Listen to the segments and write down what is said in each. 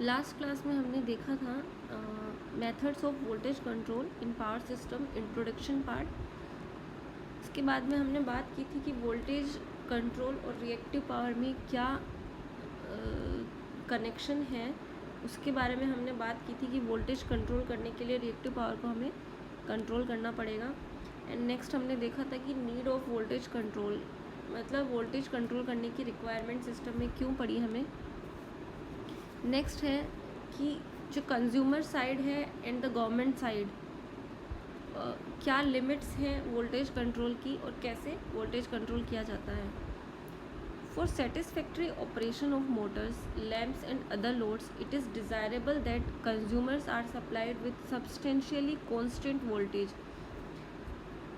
Last class में हमने देखा था methods of voltage control in power system introduction part. इसके बाद में हमने बात की थी कि वोल्टेज कंट्रोल और रिएक्टिव पावर में क्या कनेक्शन है। उसके बारे में हमने बात की थी कि वोल्टेज कंट्रोल करने के लिए रिएक्टिव पावर को हमें कंट्रोल करना पड़ेगा। एंड नेक्स्ट हमने देखा था कि नीड ऑफ वोल्टेज कंट्रोल, मतलब वोल्टेज कंट्रोल करने की रिक्वायरमेंट सिस्टम में क्यों पड़ी हमें। नेक्स्ट है कि जो कंज्यूमर साइड है एंड द गवर्नमेंट साइड, क्या लिमिट्स हैं वोल्टेज कंट्रोल की और कैसे वोल्टेज कंट्रोल किया जाता है। For satisfactory operation of motors, lamps and other loads, it is desirable that consumers are supplied with substantially constant voltage.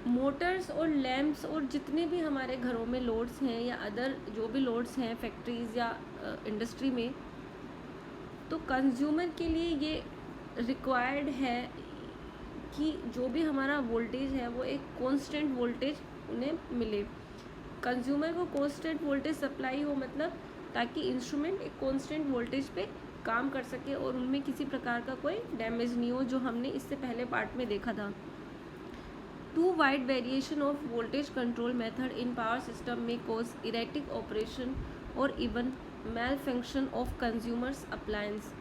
Motors और लैम्प्स और जितने भी हमारे घरों में लोड्स हैं या अदर जो भी लोड्स हैं फैक्ट्रीज़ या इंडस्ट्री में, तो कंज्यूमर के लिए ये रिक्वायर्ड है कि जो भी हमारा वोल्टेज है वो एक कांस्टेंट वोल्टेज उन्हें मिले। कंज्यूमर को कांस्टेंट वोल्टेज सप्लाई हो, मतलब ताकि इंस्ट्रूमेंट एक कांस्टेंट वोल्टेज पे काम कर सके और उनमें किसी प्रकार का कोई डैमेज नहीं हो, जो हमने इससे पहले पार्ट में देखा था। Too wide variation of voltage control method in power system में कॉज इरेटिक ऑपरेशन और even malfunction of consumers appliance.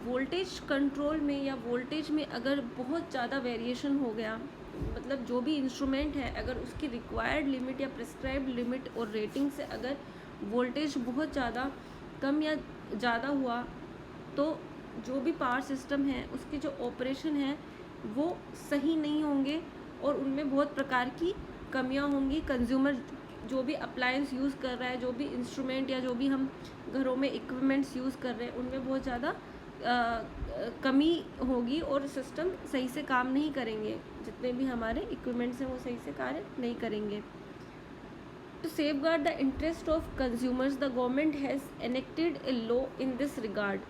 Voltage control में या वोल्टेज में अगर बहुत ज़्यादा वेरिएशन हो गया, मतलब जो भी इंस्ट्रूमेंट है अगर उसकी रिक्वायर्ड लिमिट या प्रिस्क्राइब्ड लिमिट और रेटिंग से अगर वोल्टेज बहुत ज़्यादा कम या ज़्यादा हुआ, तो जो भी पावर सिस्टम है उसके जो ऑपरेशन है वो सही नहीं होंगे और उनमें बहुत प्रकार की कमियां होंगी। कंज्यूमर जो भी अप्लायंस यूज़ कर रहा है, जो भी इंस्ट्रूमेंट या जो भी हम घरों में इक्विपमेंट्स यूज़ कर रहे हैं, उनमें बहुत ज़्यादा कमी होगी और सिस्टम सही से काम नहीं करेंगे। जितने भी हमारे इक्विपमेंट्स हैं वो सही से कार्य नहीं करेंगे। To safeguard the interest of consumers, the government has enacted a law in this regard.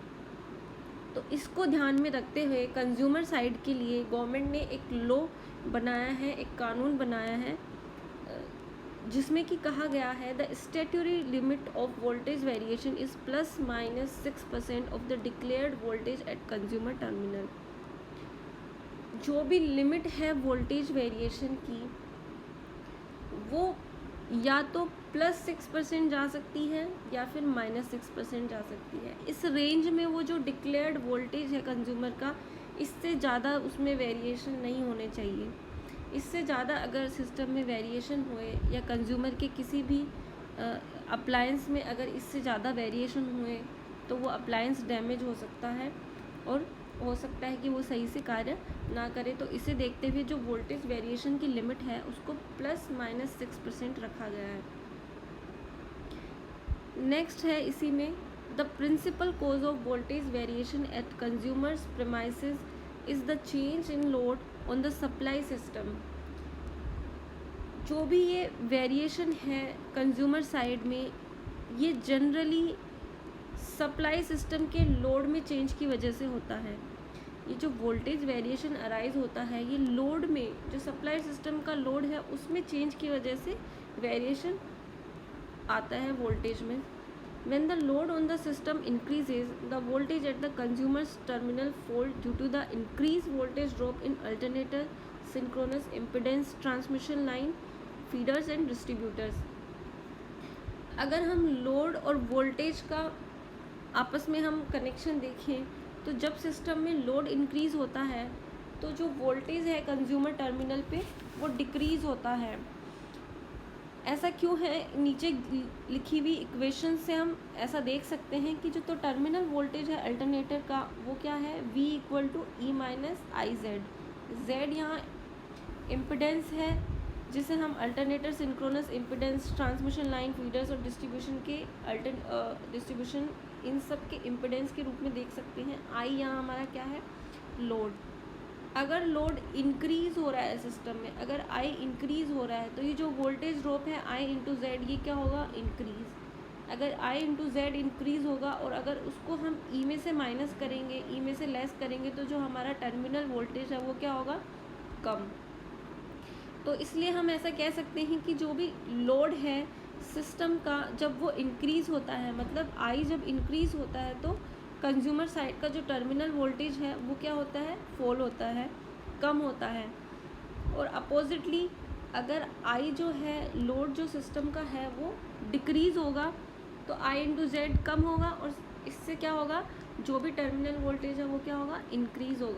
तो इसको ध्यान में रखते हुए कंज्यूमर साइड के लिए गवर्नमेंट ने एक लॉ बनाया है, एक कानून बनाया है, जिसमें कि कहा गया है the statutory limit of voltage variation is ±6% of the declared voltage at consumer terminal. जो भी लिमिट है वोल्टेज वेरिएशन की वो या तो +6% जा सकती है या फिर -6% जा सकती है। इस रेंज में वो जो डिक्लेयर्ड वोल्टेज है कंज्यूमर का, इससे ज़्यादा उसमें वेरिएशन नहीं होने चाहिए। इससे ज़्यादा अगर सिस्टम में वेरिएशन हुए या कंज्यूमर के किसी भी अप्लायंस में अगर इससे ज़्यादा वेरिएशन हुए तो वो अप्लायंस डैमेज हो सकता है और हो सकता है कि वो सही से कार्य ना करे। तो इसे देखते हुए जो वोल्टेज वेरिएशन की लिमिट है उसको +-6% रखा गया है। नेक्स्ट है इसी में, the principal cause of voltage variation at consumers premises is the change in load on the supply system. जो भी ये वेरिएशन है कंज्यूमर साइड में, ये जनरली सप्लाई सिस्टम के लोड में चेंज की वजह से होता है। ये जो वोल्टेज वेरिएशन अराइज होता है ये लोड में, जो सप्लाई सिस्टम का लोड है उसमें चेंज की वजह से वेरिएशन आता है वोल्टेज में। When the load on the system increases, the voltage at the consumer's terminal falls due to the increased voltage drop in alternator, synchronous impedance, transmission line, feeders and distributors। अगर हम load और voltage का आपस में हम connection देखें तो जब सिस्टम में लोड इंक्रीज़ होता है तो जो वोल्टेज है कंज्यूमर टर्मिनल पे वो डिक्रीज़ होता है। ऐसा क्यों है, नीचे लिखी हुई इक्वेशन से हम ऐसा देख सकते हैं कि जो तो टर्मिनल वोल्टेज है अल्टरनेटर का वो क्या है, V = E - IZ। Z यहाँ इम्पिडेंस है जिसे हम alternator, synchronous impedance, transmission line, feeders और डिस्ट्रीब्यूशन इन सब के इम्पिडेंस के रूप में देख सकते हैं। I यहाँ हमारा क्या है, लोड। अगर लोड इंक्रीज़ हो रहा है सिस्टम में, अगर I इंक्रीज़ हो रहा है तो ये जो वोल्टेज ड्रॉप है I × Z ये क्या होगा, इंक्रीज़। अगर I × Z इंक्रीज़ होगा और अगर उसको हम E में से माइनस करेंगे, E में से लेस करेंगे, तो जो हमारा टर्मिनल वोल्टेज है वो क्या होगा, कम। तो इसलिए हम ऐसा कह सकते हैं कि जो भी लोड है सिस्टम का, जब वो इंक्रीज़ होता है, मतलब I जब इंक्रीज़ होता है तो कंज्यूमर साइड का जो टर्मिनल वोल्टेज है वो क्या होता है, फॉल होता है, कम होता है। और अपोजिटली अगर आई जो है लोड जो सिस्टम का है वो डिक्रीज़ होगा तो आई इंटू जेड कम होगा और इससे क्या होगा, जो भी टर्मिनल वोल्टेज है वो क्या होगा, इंक्रीज़ होगा।